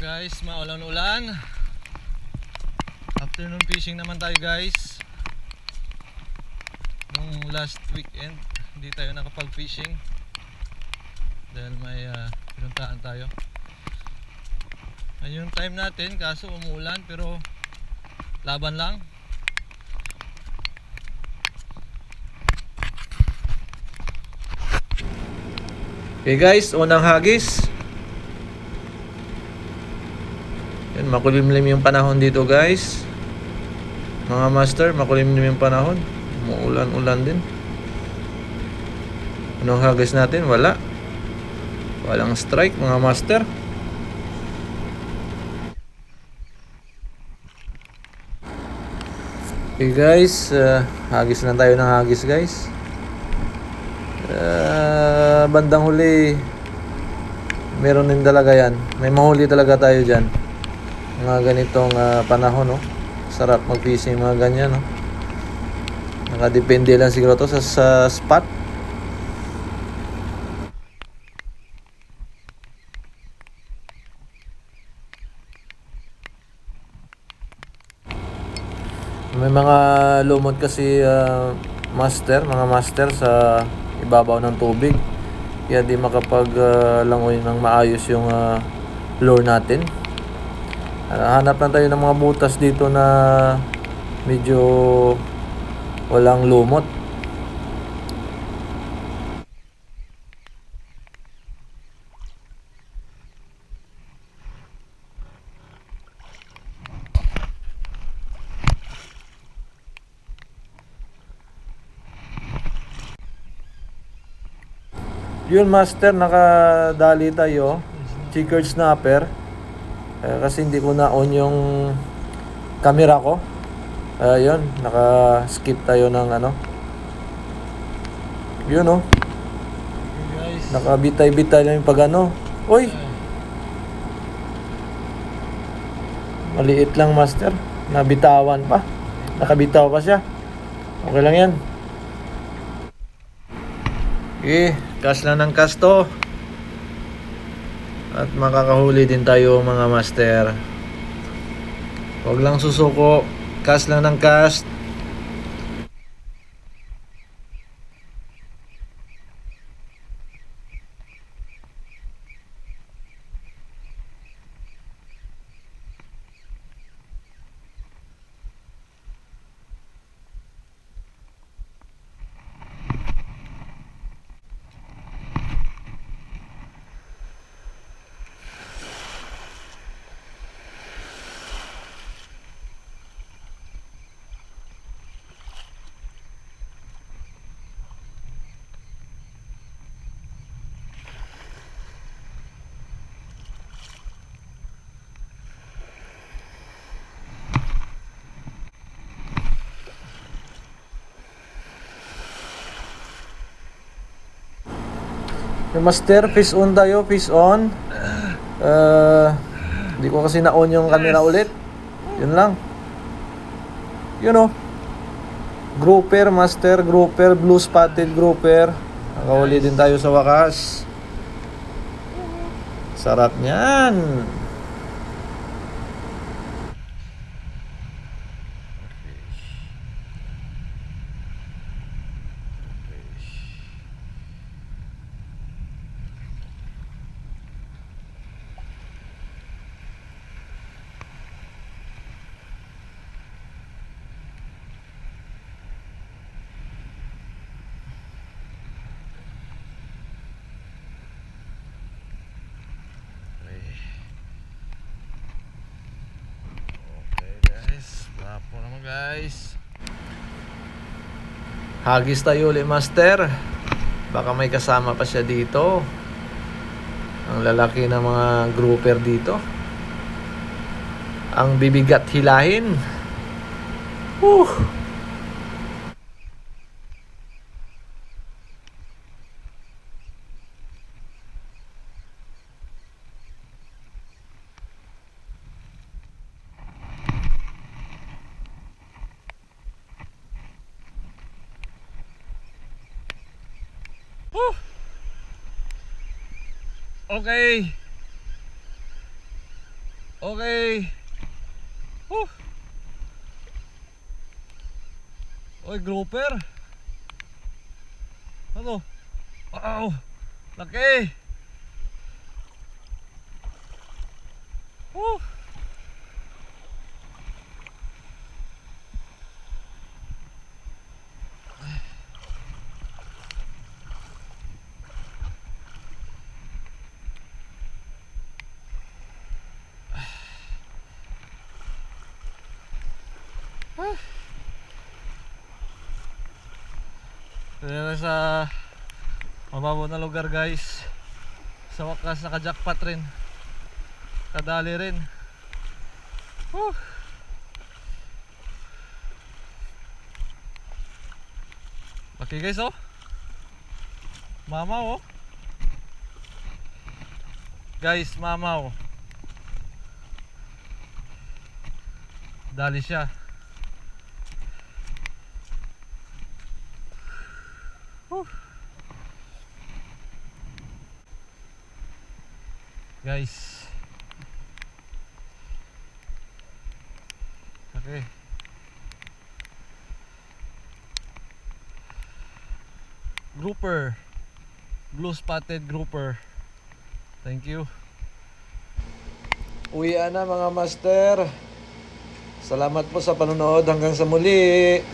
guys, maulan-ulan. Afternoon fishing naman tayo guys. Nung last weekend hindi tayo nakapag-fishing dahil may pinuntahan tayo. Ayun yung time natin, kaso umuulan pero laban lang. Okay guys, unang hagis. Yan, makulimlim yung panahon dito guys. Mga master, makulimlim yung panahon. Umuulan-ulan din. Anong hagis natin? Wala. Walang strike mga master. Okay guys, hagis na tayo ng hagis guys. Bandang huli meron din talaga yan. May mahuli talaga tayo dyan. Mga ganitong panahon, no? Sarap mag-fishing mga ganyan, no? Nakadepende lang siguro to sa spot. May mga lumot kasi mga master sa ibabaw ng tubig. Kaya di makapag-langoy ng maayos yung lure natin. Hanap lang tayo ng mga butas dito na medyo walang lumot. Yun master, nakadali tayo. Checkered snapper. Kasi hindi ko na-on yung camera ko. Yun, naka-skip tayo ng ano. Yun, oh. Nakabitay-bitay lang yung pag ano. Uy! Maliit lang master. Nabitawan pa. Nakabitaw pa siya. Okay lang yan. Okay, cast lang ng cast to. At makakahuli din tayo mga master. Huwag lang susuko. Cast lang ng cast. Yung master, fish on tayo, fish on. Hindi ko kasi na-on yung camera ulit. Yun lang. You know. Grouper, master, grouper, blue spotted grouper. Nakahuli din tayo sa wakas. Sarap niyan. Guys, hagis tayo ulit master. Baka may kasama pa siya dito. Ang lalaki ng mga grouper dito. Ang bibigat hilahin. Okay. Okay. Woo. Oy, grouper. Ano? Wow. Laki. Woo. Kaya sa mababaw na lugar guys. Sa wakas naka-jackpot rin. Kadali rin. Woo. Okay guys, oh. Mamaw, oh. Guys, mamaw. Dali siya. Guys. Okay. Grouper. Blue spotted grouper. Thank you. Uwian na mga master. Salamat po sa panonood hanggang sa muli.